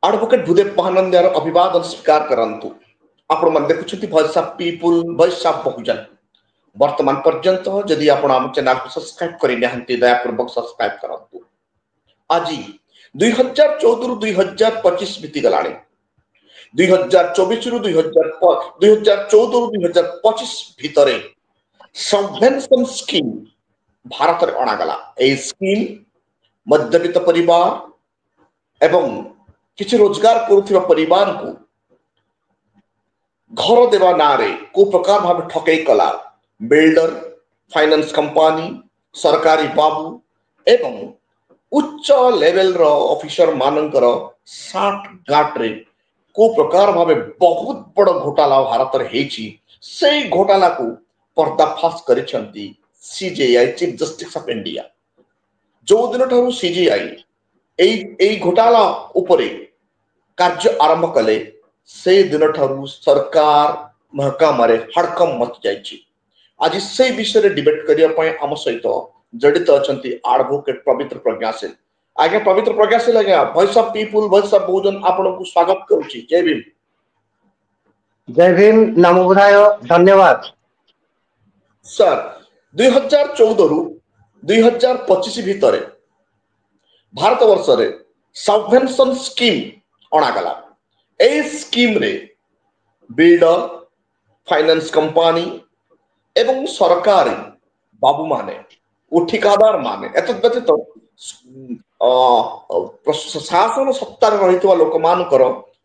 Advocate Bhudev महानंदर अभिवादन स्वीकार करंतु आपण मन देखुछंती voice of people voice of Bahujan वर्तमान पर्यंत जदि आपण आम चैनल को सब्सक्राइब करि नहंती दयापूर्वक सब्सक्राइब करंतु। आज 2014 रु 2025 बीती गलाणी 2024 रु 2014 रु 2025 भितरे सबवेंशन स्कीम भारत रे अणागला। ए स्कीम मध्यवित्त परिवार एवं किसी रोजगार करुवा परिवार को घर देवा नारे को प्रकार भाव ठकई कला बिल्डर फाइनेंस कंपनी सरकारी बाबू एवं उच्च लेवल रो ऑफिसर मानकर साठ गाट रे को प्रकार भाव बहुत बड़ घोटाला भारत रे हेची। से घोटाला को पर्दाफाश करिसंती CJI chief justice of India. जो दिन ठारू सीजेआई एई घोटाला उपरे कार्य आरंभ कले से दिन ठारू सरकार महकामा रे हड़कम मच जाइछि। आज से विषय डिबेट करिया पय हम सहित जड़ित अछंती एडवोकेट पवित्र प्रज्ञाशील। आगे पवित्र प्रज्ञाशील आगे voice of people voice of Bahujan आपनको स्वागत करूछि। जय भीम। जय भीम। नमो बुधाय। धन्यवाद सर। 2014 रु 2025 भितरे भारत वर्ष रे सबवेंशन स्कीम अणागला। ए स्कीम रे बिल्डर फाइनेंस कंपनी एवं सरकारी बाबू माने ठिकादार माने एतद व्यतीत प्रशासन सत्तार रहितवा लोक मानकर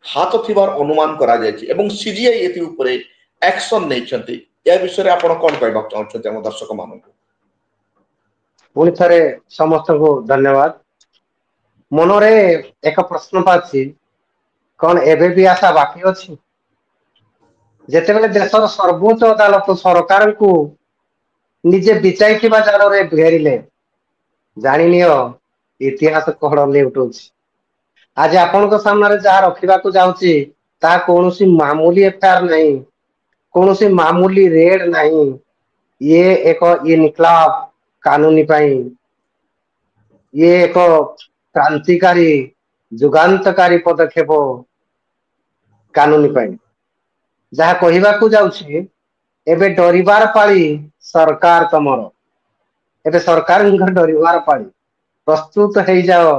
हाथ थिबार अनुमान करा जायछि एवं सीजीआई एति उपरे एक्शन नेछंती। या विषय रे आपण कोन कहबा चाहछथि हम दर्शक मानकु? पुनि थरे समस्त को धन्यवाद। मनरे एक प्रश्न पाछि कौन एबे भी आशा बाकी अछि? जेते बेले देशर सर्वोच्च अदालत सरकार को निजे विचाई थिबा जाल रे घेरिले जानि नियो इतिहास कोहड़ लेउटोछि। आज आपन को सामने रे जा रखिबा को जाउछि ता कोनोसी मामूली एफआईआर नहीं, कोनोसी मामूली रेड नहीं। ये एक इनकलाब कानूनी पाई, ये एक क्रांतिकारी जुगांतकारी पदक्षेप कानूनी पाई जहा कहिबा को जाउछि एबे डरिबार पाली सरकार तमरो। एबे सरकार डरिबार पाली प्रस्तुत हेई जाओ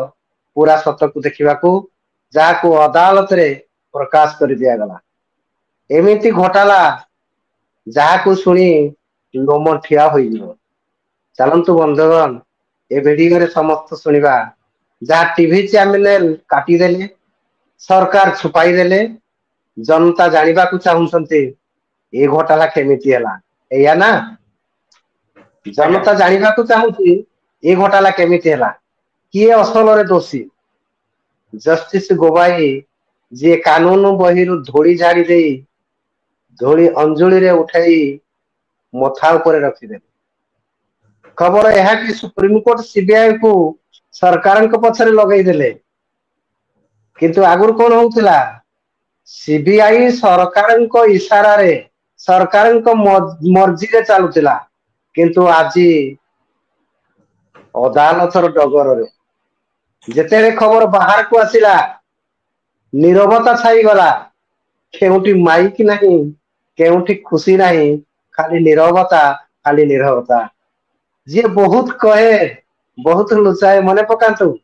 पूरा सत्य को देखिबा को जहा को अदालत रे प्रकाश कर दिया गला। एमिति घोटाला जहा को सुनी लोम ठिया होई जिवो। चलंतु बंधुगण ए वीडियो रे समस्त सुनिबा जहा टीवी चैनल काटी देले सरकार छुपाई देले जनता जानिबा को चाहुंसंती ए घोटाला केमिति हला एया ना। जनता जानिबा को चाहुंती ए घोटाला केमिति हला, किए असल रे दोषी। जस्टिस गोबाई जे कानून बहिरु धोड़ी झाड़ी देई धोड़ी अंजुली रे उठाई मथा ऊपर रखि दे। खबर यह कि सुप्रीम कोर्ट सीबीआई को सरकार के पछरे लगई देले, किंतु आगुर कोन होउतला सीबीआई सरकार को इशारा रे सरकार को मर्जी रे चालुतिला, किंतु आजी अदालतर डगर रे जेतेरे खबर बाहर को आसिला नीरवता छाई गला। केउटी माइक नहीं, केउटी खुशी नहीं, खाली नीरवता, खाली नीरवता। जे बहुत कहे बहुत लुचाए मने पकांतु,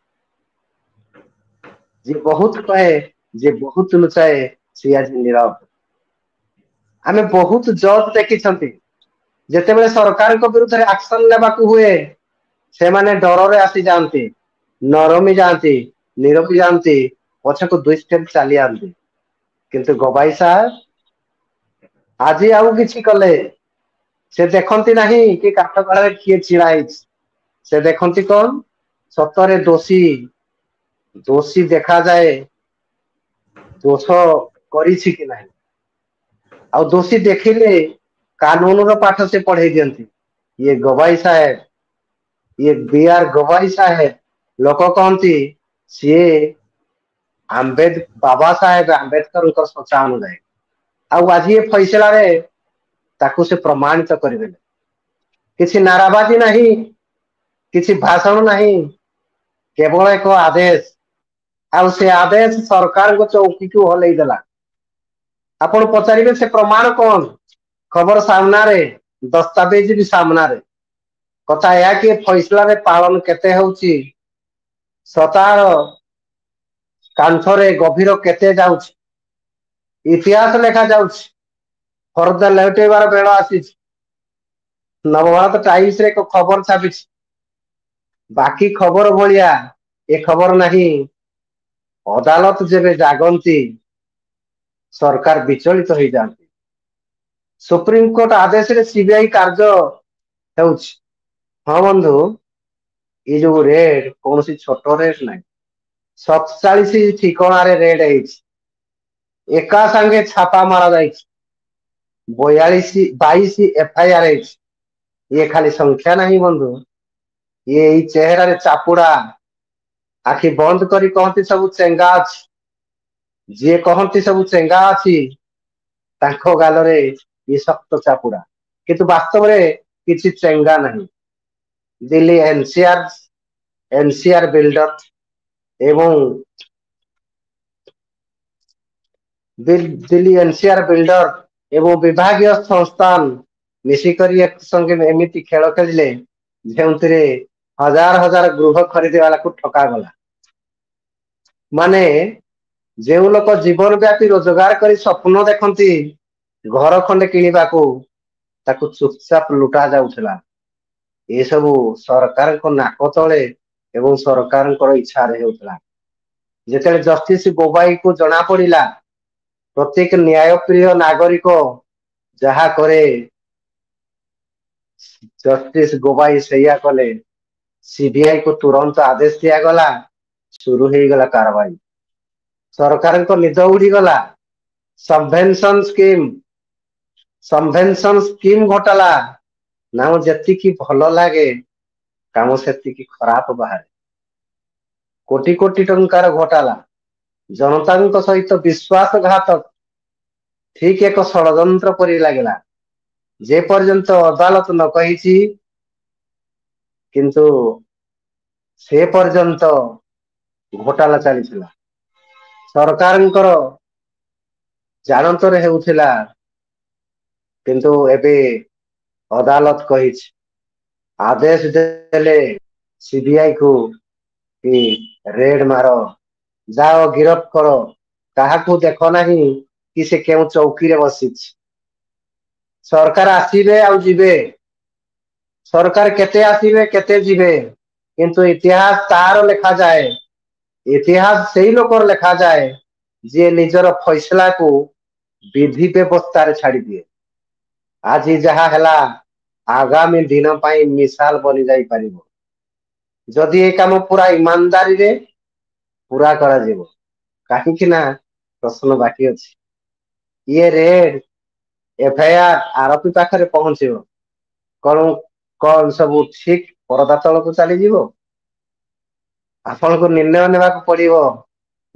जे बहुत कहे जे बहुत लुचाए से आज नीरव। आमे बहुत जज देखी छंती जेते बेले सरकार को विरुद्ध रे एक्शन लेबा को हुए से माने डर रे आसी जानती, नरमी जानती, नीरवी जानती, पछे को दुई स्टेप चली आंती। किंतु गवाई साहब आज आउ किछि कले से देखंती नहीं कि काठ गड़ा किए छिड़ा से देखंती कौन सतरे दोषी दोषी देखा जाए दोष करिछि कि नहीं। आ दोषी देखिले कानून रो पाठ से पढ़े दियंती। ये गवाई साहेब, ये बीआर गवाई साहेब लोक कहती सी बाबा साहेब आंबेडकर सोचा अनुदाय आज ये फैसला रे ताकू से प्रमाणित करदेले। किसी नाराबाजी नहीं, किसी भाषण नहीं, केवल एक आदेश ଆଉ ସେ ଆଦେଶ ସରକାରଙ୍କ ଚୌକିକୁ ହଲେଇ ଦେଲା। ଆପଣ ପଚାରିବେ ସେ ପ୍ରମାଣ କଣ? ଖବର ସାମ୍ନାରେ, ଦସ୍ତାବେଜ ବି ସାମ୍ନାରେ। କଥା ଏହା କି ଫଇସଲାରେ ପାଳନ କେତେ ହେଉଛି, ସତାର କାନ୍ଥରେ ଗଭୀର କେତେ ଯାଉଛି, ଇତିହାସ ଲେଖା ଯାଉଛି। ଫର୍ଦ୍ଦ ଲେଉଟେଇବାର ବେଳ ଆସିଛି। ନବଭାରତ ଟାଇମ୍ସରେ ଏକ ଖବର ଛାପିଛି। ବାକି ଖବର ଭଳିଆ ଏ ଖବର ନାହିଁ। ଅଦାଲତ ଯେବେ ଜାଗନ୍ତି, ସରକାର ବିଚଳିତ ହେଇଯାନ୍ତି। ସୁପ୍ରିମକୋର୍ଟ ଆଦେଶରେ ସିବିଆଇ କାର୍ଯ୍ୟ ହେଉଛି। ହଁ ବନ୍ଧୁ, ଏ ଯୋଉ ରେଡ୍ କୌଣସି ଛୋଟ ରେଡ୍ ନାହିଁ। 47 ଠିକଣାରେ ରେଡ୍ ହେଇଛି। ଏକା ସାଙ୍ଗେ ଛାପା ମାରା ଯାଇଛି। 22 ଏଫଆଇଆର ହେଇଛି। ଇଏ ଖାଲି ସଂଖ୍ୟା ନାହିଁ ବନ୍ଧୁ, ଇଏ ଏଇ ଚେହେରାରେ ଚାପୁଡା। ଆଖି ବନ୍ଦ କରି କହନ୍ତି ସବୁ ଚେଙ୍ଗା ଅଛି। ଯିଏ କହନ୍ତି ସବୁ ଚେଙ୍ଗା ଅଛି, ତାଙ୍କ ଗାଲରେ ଇଏ ଶକ୍ତ ଚାପୁଡା। କିନ୍ତୁ ବାସ୍ତବରେ କିଛି ଚେଙ୍ଗା ନାହିଁ। ଦିଲ୍ଲୀ ଏନସିଆର ବିଲ୍ଡର ଏବଂ ଦିଲ୍ଲୀ ଏନସିଆର ବିଲ୍ଡର ଏବଂ ବିଭାଗୀୟ ସଂସ୍ଥାନ ମିଶିକରି ଏକ ସଙ୍ଗେ ଏମିତି ଖେଳ ଖେଳିଲେ, ଯେଉଁଥିରେ ହଜାର ହଜାର ଗୃହ ଖରିଦ ବାଲାକୁ ଠକାଗଲା। ମାନେ ଯେଉଁ ଲୋକ ଜୀବନ ବ୍ୟାପୀ ରୋଜଗାର କରି ସ୍ୱପ୍ନ ଦେଖନ୍ତି ଘର ଖଣ୍ଡେ କିଣିବାକୁ, ତାକୁ ଚୁପଚାପ ଲୁଟା ଯାଉଥିଲା। ଏସବୁ ସରକାରଙ୍କ ନାକ ତଳେ ଏବଂ ସରକାରଙ୍କର ଇଚ୍ଛାରେ ହେଉଥିଲା। ଯେତେବେଳେ ଜଷ୍ଟିସ ବୋବାଇକୁ ଜଣା ପଡିଲା ପ୍ରତ୍ୟେକ ନ୍ୟାୟପ୍ରିୟ ନାଗରିକ ଯାହା କରେ, ଜଷ୍ଟିସ ଗୋବାଇ ସେଇଆ କଲେ। ସିବିଆଇ କୁ ତୁରନ୍ତ ଆଦେଶ ଦିଆଗଲା, ଶୁରୁ ହେଇଗଲା କାରବାଇ। ସରକାରଙ୍କ ନିଦ ଉଡିଗଲା। ସବଭେନ୍ସନ ସ୍କିମ ଘୋଟାଲା ନାମ ଯେତିକି ଭଲ ଲାଗେ, କାମ ସେତିକି ଖରାପ ବାହାରେ। କୋଟି କୋଟି ଟଙ୍କାର ଘୋଟାଲା, ଜନତାଙ୍କ ସହିତ ବିଶ୍ୱାସଘାତ, ଠିକ ଏକ ଷଡଯନ୍ତ୍ର ପରି ଲାଗିଲା। ଯେ ପର୍ଯ୍ୟନ୍ତ ଅଦାଲତ ନ କହିଛି, କିନ୍ତୁ ସେ ପର୍ଯ୍ୟନ୍ତ ଘୋଟାଲା ଚାଲିଥିଲା। ସରକାରଙ୍କର ଜାଣତରେ ହେଉଥିଲା, କିନ୍ତୁ ଏବେ ଅଦାଲତ କହିଛି। ଆଦେଶ ଦେଲେ ସିବିଆଇ କୁ କି ରେଡ ମାର, ଯାଅ ଗିରଫ କର। କାହାକୁ ଦେଖ ନାହିଁ କି ସେ କେଉଁ ଚୌକିରେ ବସିଛି। ସରକାର ଆସିବେ ଆଉ ଯିବେ, ସରକାର କେତେ ଆସିବେ କେତେ ଯିବେ, କିନ୍ତୁ ଇତିହାସ ତାର ଲେଖାଯାଏ। ଇତିହାସ ସେଇ ଲୋକର ଲେଖାଯାଏ, ଯିଏ ନିଜର ଫଇସଲାକୁ ବିଧି ବ୍ୟବସ୍ଥାରେ ଛାଡିଦିଏ। ଆଜି ଯାହା ହେଲା, ଆଗାମୀ ଦିନ ପାଇଁ ମିସାଲ ବନି ଯାଇପାରିବ। ଯଦି ଏ କାମ ପୁରା ଇମାନଦାରିରେ ପୁରା କରାଯିବ। କାହିଁକି ନା ପ୍ରଶ୍ନ ବାକି ଅଛି। ଇଏ ରେଡ ଏଫଆଇଆର ଆରପି ପାଖରେ ପହଞ୍ଚିବ, କଣ କଣ ସବୁ ଠିକ ପରଦା ତଳକୁ ଚାଲିଯିବ? ଆପଣଙ୍କୁ ନିର୍ଣ୍ଣୟ ନେବାକୁ ପଡିବ।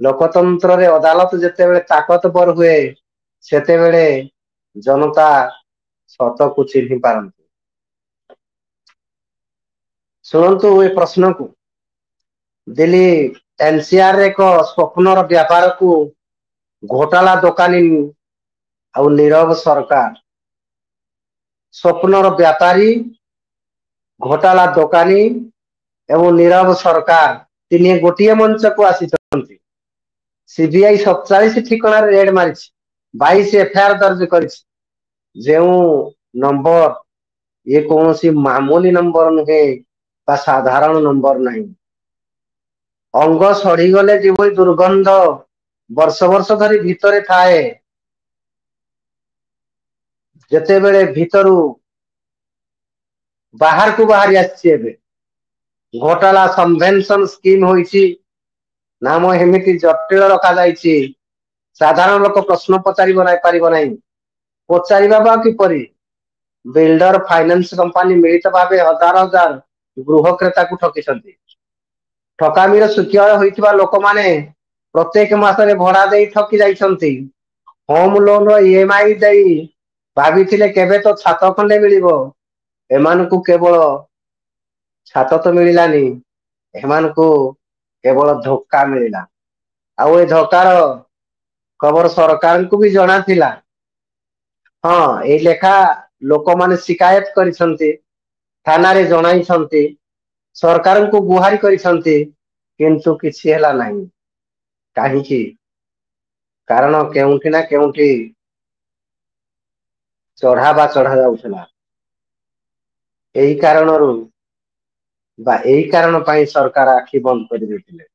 ଲୋକତନ୍ତ୍ରରେ ଅଦାଲତ ଯେତେବେଳେ ତାକତବର ହୁଏ, ସେତେବେଳେ ଜନତା ସତକୁ ଚିହ୍ନି ପାରନ୍ତି। ଶୁଣନ୍ତୁ ଏ ପ୍ରଶ୍ନକୁ। ଦିଲ୍ଲୀ ଏନସିଆର ଏକ ସ୍ୱପ୍ନର ବ୍ୟାପାରକୁ ଘୋଟାଲା ଦୋକାନୀ ଆଉ ନିରବ ସରକାର। ସ୍ୱପ୍ନର ବ୍ୟାପାରୀ, ଘୋଟାଲା ଦୋକାନୀ ଏବଂ ନିରବ ସରକାର ତିନି ଗୋଟିଏ ମଞ୍ଚକୁ ଆସିଛନ୍ତି। ସିବିଆଇ 47 ଠିକଣାରେ ରେଡ ମାରିଛି, 22 ଏଫଆଇଆର ଦର୍ଜ କରିଛି। ଯେଉଁ ନମ୍ବର, ଇଏ କୌଣସି ମାମୁଲି ନମ୍ବର ନୁହେଁ ବା ସାଧାରଣ ନମ୍ବର ନାହିଁ। ଅଙ୍ଗ ସଢିଗଲେ ଯେଭଳି ଦୁର୍ଗନ୍ଧ ବର୍ଷ ବର୍ଷ ଧରି ଭିତରେ ଥାଏ, ଯେତେବେଳେ ଭିତରୁ ବାହାରକୁ ବାହାରି ଆସିଛି, ଏବେ ଘୋଟାଲା ସବଭେନ୍ସନ ସ୍କିମ ହୋଇଛି। ନାମ ଏମିତି ଜଟିଳ ରଖାଯାଇଛି, ସାଧାରଣ ଲୋକ ପ୍ରଶ୍ନ ପଚାରିବ ନାହିଁ ପାରିବ ନାହିଁ। ପଚାରିବା ବା କିପରି? ବିଲ୍ଡର ଫାଇନାନ୍ସ କମ୍ପାନୀ ମିଳିତ ଭାବେ ହଜାର ହଜାର ଗୃହ କ୍ରେତାକୁ ଠକିଛନ୍ତି। ଠକାମିର ଶିକାର ହୋଇଥିବା ଲୋକମାନେ ପ୍ରତ୍ୟେକ ମାସରେ ଭଡା ଦେଇ ଠକି ଯାଇଛନ୍ତି। ହୋମ ଲୋନ ଇଏମଆଇ ଦେଇ ଭାବିଥିଲେ କେବେ ତ ଛାତ ଖଣ୍ଡେ ମିଳିବ। ଏମାନଙ୍କୁ କେବଳ ଛାତ ତ ମିଳିଲାନି, ଏମାନଙ୍କୁ କେବଳ ଧୋକା ମିଳିଲା। ଆଉ ଏ ଧକାର ଖବର ସରକାରଙ୍କୁ ବି ଜଣା ଥିଲା। ହଁ, ଏଇ ଲେଖା ଲୋକମାନେ ଶିକାୟତ କରିଛନ୍ତି, ଥାନାରେ ଜଣାଇଛନ୍ତି, ସରକାରଙ୍କୁ ଗୁହାରି କରିଛନ୍ତି, କିନ୍ତୁ କିଛି ହେଲା ନାହିଁ। କାହିଁକି? କାରଣ କେଉଁଠି ନା କେଉଁଠି ଚଢା ଯାଉଥିଲା। ଏହି କାରଣରୁ ବା ଏହି କାରଣ ପାଇଁ ସରକାର ଆଖି ବନ୍ଦ କରିଦେଇଥିଲେ।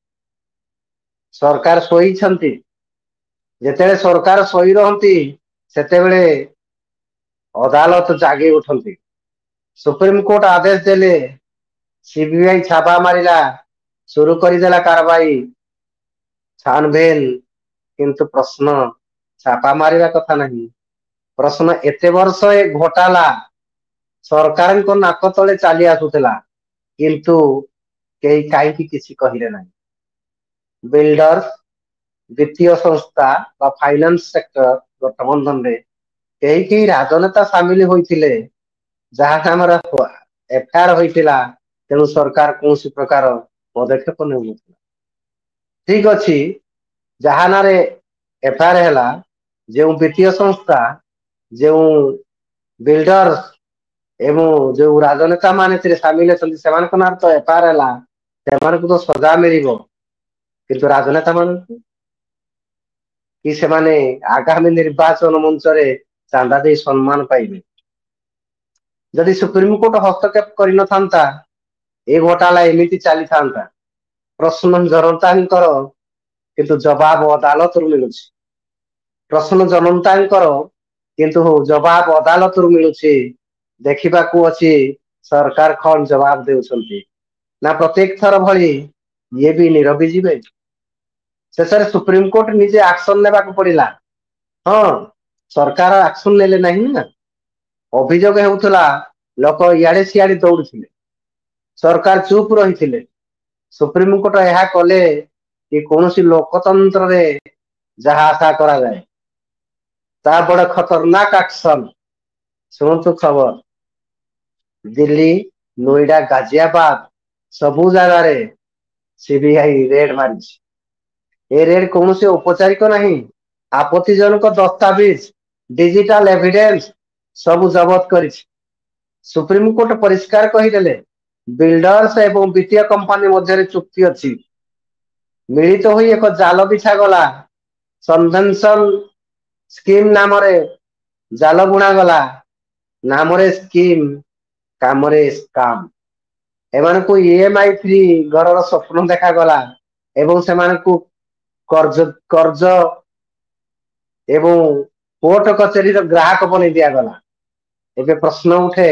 ସରକାର ଶୋଇଛନ୍ତି। ଯେତେବେଳେ ସରକାର ଶୋଇ ରହନ୍ତି, ସେତେବେଳେ ଅଦାଲତ ଜାଗି ଉଠନ୍ତି। ସୁପ୍ରିମକୋର୍ଟ ଆଦେଶ ଦେଲେ, ସିବିଆଇ ଛାପା ମାରିଲା, ସୁରୁ କରିଦେଲା କାରବାଇ, ଛାନବେନ, କିନ୍ତୁ ପ୍ରଶ୍ନ ଛାପା ମାରିବା କଥା ନାହିଁ। ପ୍ରଶ୍ନ ଏତେ ବର୍ଷ ଏ ଘୋଟାଲା ସରକାରଙ୍କ ନାକ ତଳେ ଚାଲି ଆସୁଥିଲା, କିନ୍ତୁ କେହି କାହିଁକି କିଛି କହିଲେ ନାହିଁ। ବିଲ୍ଡର, ବିତ୍ତୀୟ ସଂସ୍ଥା ବା ଫାଇନାନ୍ସ ସେକ୍ଟର ଗଠବନ୍ଧନରେ କେହି କେହି ରାଜନେତା ସାମିଲ ହୋଇଥିଲେ, ଯାହା ନାମର ଏଫଆଇଆର ହୋଇଥିଲା। ତେଣୁ ସରକାର କୌଣସି ପ୍ରକାର ପଦକ୍ଷେପ ନେଉନଥିଲା। ଠିକ ଅଛି, ଯାହା ନାଁରେ ଏଫଆଇଆର ହେଲା, ଯେଉଁ ବିତ୍ତୀୟ ସଂସ୍ଥା, ଯେଉଁ ବିଲ୍ଡର ଏବଂ ଯୋଉ ରାଜନେତା ମାନେ ଏଥିରେ ସାମିଲ ଅଛନ୍ତି, ସେମାନଙ୍କ ନାଁରେ ତ ଏଫଆଇଆର ହେଲା, ସେମାନଙ୍କୁ ତ ସଜା ମିଳିବ, କିନ୍ତୁ ରାଜନେତା ମାନଙ୍କୁ? କି ସେମାନେ ଆଗାମୀ ନିର୍ବାଚନ ମଞ୍ଚରେ ଚାନ୍ଦା ଦେଇ ସମ୍ମାନ ପାଇବେ? ଯଦି ସୁପ୍ରିମକୋର୍ଟ ହସ୍ତକ୍ଷେପ କରିନଥାନ୍ତା, ଏ ଘୋଟାଲା ଏମିତି ଚାଲିଥାନ୍ତା। ପ୍ରଶ୍ନ ଜନତାଙ୍କର, କିନ୍ତୁ ଜବାବ ଅଦାଲତରୁ ମିଳୁଛି। ପ୍ରଶ୍ନ ଜନତାଙ୍କର, କିନ୍ତୁ ଜବାବ ଅଦାଲତରୁ ମିଳୁଛି। ଦେଖିବାକୁ ଅଛି ସରକାର କଣ ଜବାବ ଦେଉଛନ୍ତି। ନା ପ୍ରତ୍ୟେକ ଥର ଭଳି ଇଏ ବି ନିରବି ଯିବେ? ଶେଷରେ ସୁପ୍ରିମକୋର୍ଟ ନିଜେ ଆକ୍ସନ ନେବାକୁ ପଡିଲା। ହଁ, ସରକାର ଆକ୍ସନ ନେଲେ ନାହିଁ ନା। ଅଭିଯୋଗ ହେଉଥିଲା, ଲୋକ ଇଆଡେ ସିଆଡେ ଦୌଡୁଥିଲେ। ସରକାର ଚୁପ ରହିଥିଲେ। ସୁପ୍ରିମକୋର୍ଟ ଏହା କଲେ କି କୌଣସି ଲୋକତନ୍ତ୍ରରେ ଯାହା ଆଶା କରାଯାଏ, ତା ବଡ ଖତରନାକ ଆକ୍ସନ। ଶୁଣନ୍ତୁ ଖବର, ଦିଲ୍ଲୀ, ନୋଇଡା, ଗାଜିଆବାଦ ସବୁ ଜାଗାରେ ସିବିଆଇ ରେଡ ମାରିଛି। ଏ ରେଡ କୌଣସି ଔପଚାରିକ ନାହିଁ। ଆପତ୍ତିଜନକ ଦସ୍ତାବିଜ, ଡିଜିଟାଲ ଏଭିଡେନ୍ସ ସବୁ ଜବତ କରିଛି। ସୁପ୍ରିମକୋର୍ଟ ପରିଷ୍କାର କହିଦେଲେ, ବିଲ୍ଡର୍ସ ଏବଂ ବିତ୍ତୀୟ କମ୍ପାନୀ ମଧ୍ୟରେ ଚୁକ୍ତି ଅଛି। ମିଳିତ ହୋଇ ଏକ ଜାଲ ବିଛା ଗଲା। ସନଭେନସନ ସ୍କିମ ନାମରେ ଜାଲ ବୁଣାଗଲା। ନାମରେ ସ୍କିମ୍, କାମରେ ସ୍କାମ। ଏମାନଙ୍କୁ ଇଏମଆଇ ଫ୍ରି ଘରର ସ୍ୱପ୍ନ ଦେଖାଗଲା ଏବଂ ସେମାନଙ୍କୁ କର୍ଜ ଏବଂ କୋର୍ଟ କଚେରୀର ଗ୍ରାହକ ବନେଇ ଦିଆଗଲା। ଏବେ ପ୍ରଶ୍ନ ଉଠେ,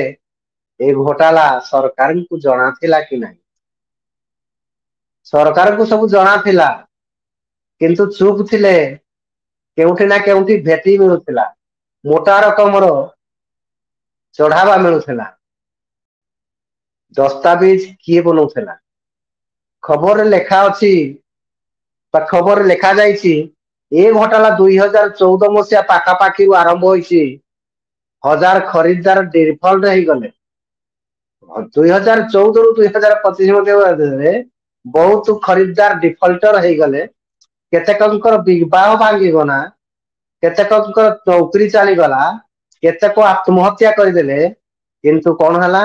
ଏ ଘୋଟାଲା ସରକାରଙ୍କୁ ଜଣାଥିଲା କି ନାହିଁ? ସରକାରଙ୍କୁ ସବୁ ଜଣା ଥିଲା, କିନ୍ତୁ ଚୁପ୍ ଥିଲେ। କେଉଁଠି ନା କେଉଁଠି ଭେଟି ମିଳୁଥିଲା, ମୋଟା ରକମର ଚଢାବା ମିଳୁଥିଲା। ଦସ୍ତାବିଜ କିଏ ବନଉଥିଲା? ଖବରରେ ଲେଖା ଅଛି ବା ଖବରରେ ଲେଖା ଯାଇଛି, ଏ ଘଟଣା 2014 ମସିହା ପାଖାପାଖିରୁ ଆରମ୍ଭ ହୋଇଛି। ହଜାର ଖରିଦାର ଡିଫଲ୍ଟ ହେଇଗଲେ। 2014 ରୁ 2025 ମଧ୍ୟରେ ବହୁତ ଖରିଦାର ଡିଫଲ୍ଟର ହେଇଗଲେ। କେତେକଙ୍କର ବିବାହ ଭାଙ୍ଗିଗଲା, କେତେକଙ୍କର ନୌକରି ଚାଲିଗଲା, କେତେକ ଆତ୍ମହତ୍ୟା କରିଦେଲେ। କିନ୍ତୁ କଣ ହେଲା,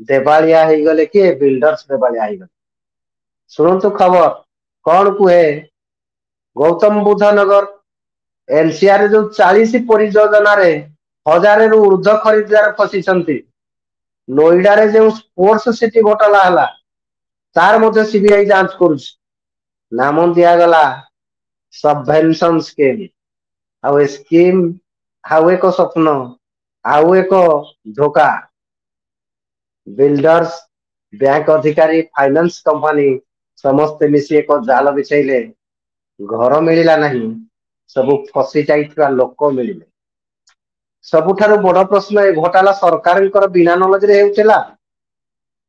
ଦେବାଳିଆ ହେଇଗଲେ କିଏ? ବିଲ୍ଡର୍ସ ଦେବାଳିଆ ହେଇଗଲେ। ଶୁଣନ୍ତୁ ଖବର, କଣ କୁହେ? ଗୌତମ ବୁଦ୍ଧ ନଗର, ଏନସିଆର ଯୋଉ 40 ପରିଯୋଜନାରେ ହଜାରରୁ ଉର୍ଦ୍ଧ୍ବ ଖରିଦାର ଫସିଛନ୍ତି। ନୋଇଡାରେ ଯୋଉ ସ୍ପୋର୍ଟସ ସିଟି ଘୋଟାଲା ହେଲା, ତାର ମଧ୍ୟ ସିବିଆଇ ଯାଞ୍ଚ କରୁଛି। ନାମ ଦିଆଗଲା ସବଭେନସନ ସ୍କିମ। ଆଉ ଏ ସ୍କିମ ଆଉ ଏକ ସ୍ୱପ୍ନ, ଆଉ ଏକ ଧୋକା। ବିଲ୍ଡର୍ସ, ବ୍ୟାଙ୍କ ଅଧିକାରୀ, ଫାଇନାନ୍ସ କମ୍ପାନୀ ସମସ୍ତେ ମିଶି ଏକ ଜାଲ ବିଛେଇଲେ। ଘର ମିଳିଲା ନାହିଁ, ସବୁ ଫସି ଯାଇଥିବା ଲୋକ ମିଳିଲେ। ସବୁଠାରୁ ବଡ ପ୍ରଶ୍ନ, ଏ ଘୋଟାଲା ସରକାରଙ୍କର ବିନା ନଲେଜରେ ହେଉଥିଲା?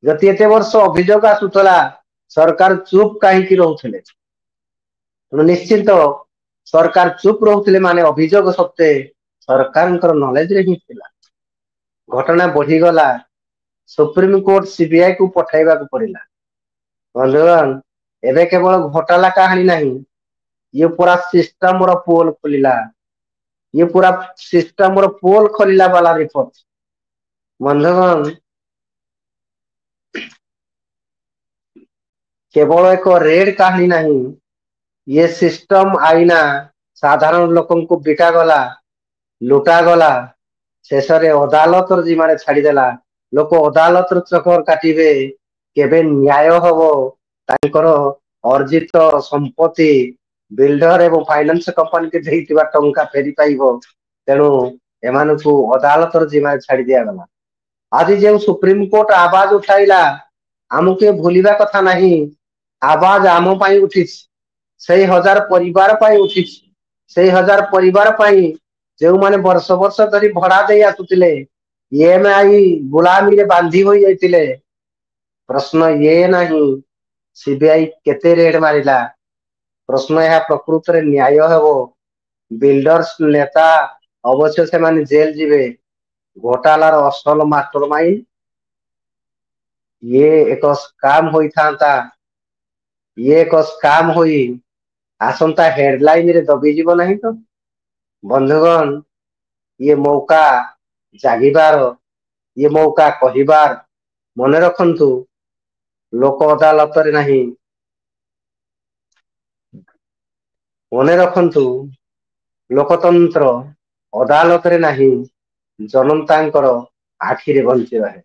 ଯଦି ଏତେ ବର୍ଷ ଅଭିଯୋଗ ଆସୁଥିଲା, ସରକାର ଚୁପ୍ କାହିଁକି ରହୁଥିଲେ? ତେଣୁ ନିଶ୍ଚିନ୍ତ ସରକାର ଚୁପ୍ ରହୁଥିଲେ ମାନେ ଅଭିଯୋଗ ସତ୍ତ୍ୱେ ସରକାରଙ୍କର ନଲେଜରେ ହିଁ ଥିଲା। ଘଟଣା ବଢିଗଲା, ସୁପ୍ରିମକୋର୍ଟ ସିବିଆଇ କୁ ପଠାଇବାକୁ ପଡିଲା। ବନ୍ଧୁଗଣ, ଏବେ କେବଳ ଘୋଟାଲା କାହାଣୀ ନାହିଁ, ये पूरा सिस्टम रो पोल खोलिला, ये पूरा सिस्टम रो पोल खोलिला वाला रिपोर्ट। बंधुगण केवल एक रेड कहानी नहीं, ये सिस्टम आईना साधारण लोकन को बिका गला, लुटा गला, शेषरे अदालतर जिम्मारे छाड़ीदेला। लोक अदालतर चक्कर काटिबे, केबे न्याय हबो, तांकर अर्जित संपत्ति बिल्डर एवं फाइनेंस कंपनी के देइतिबा टंका फेरी पाइबो। तेणु एमानकु अदालतर जिम्मारे छाड़ी दिया गला। आज जो सुप्रीम कोर्ट आवाज उठाइला, आमके भूलिबा कथा नहीं, आवाज आम पाई उठिछि, सेई हजार परिवार पाई उठिछि, सेई हजार परिवार पाई जो माने वर्ष वर्ष धरी भड़ा दे आसुतिले, ईएमआई गुलामी रे बांधी होई जाइतिले। प्रश्न ये नहीं सीबीआई केते रेड मारिला, प्रश्न यह प्रकृत रे न्याय हेबो। बिल्डर्स नेता अवश्य से माने जेल जीवे, घोटालार असल मास्टरमाइंड ये एक स्काम होई थांता, ये एक स्काम होई आसंता हेडलाइन रे दबी जीव नहीं तो। बंधुगण ये मौका जागिबार, ये मौका कहिबार मने रखंतु, लोक अदालत रे नहीं, मने रखंतु लोकतंत्र अदालत रे नहीं, जनतांकर आखिरे बंची रहे।